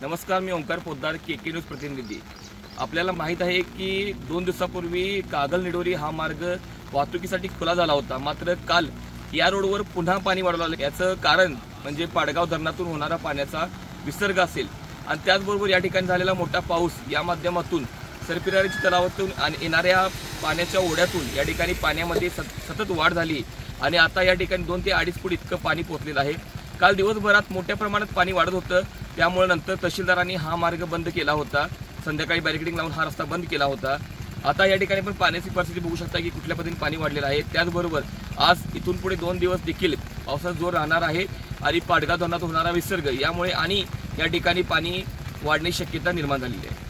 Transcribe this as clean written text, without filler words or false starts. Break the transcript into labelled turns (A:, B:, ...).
A: नमस्कार, मी ओंकार पोद्दार, केके न्यूज प्रतिनिधी। आपल्याला माहित आहे की 2 दिवसापूर्वी कागल निडोरी हा मार्ग वाहतुकीसाठी खुला झाला होता। मात्र काल या रोडवर पुन्हा पाणी वाढलं आलं। याचं कारण म्हणजे पाडगाव धरणातून होणारा पाण्याचा विसर्ग असेल आणि त्याचबरोबर या ठिकाणी झालेला मोठा पाऊस या माध्यमातून सरपिरारीच्या तलावातून आणि येणाऱ्या पाण्याच्या ओढ्यातून या ठिकाणी पाण्यामध्ये सतत वाढ झाली आणि आता या ठिकाणी 2 ते 2.5 फूट इतकं पाणी पोहोचलेलं आहे। काल दिवसभरात मोठ्या प्रमाणात पाणी वाढत होतं, त्यामुळे नंतर तहसीलदारांनी हा मार्ग बंद केला होता। संध्याकाळी बॅरिकेडिंग लावून हा रस्ता बंद केला होता। आता या ठिकाणी पण पाण्याची परिस्थिती बघू शकता की कुठल्या पद्धतीने पाणी वाढलेलं आहे। त्याचबरोबर आज इथून पुढे 2 दिवस देखील पावसाचा जोर राहणार आहे आणि पाडगाव धरणात होणारा विसर्ग यामुळे आणि या ठिकाणी पाणी वाढण्याची शक्यता निर्माण झालेली आहे।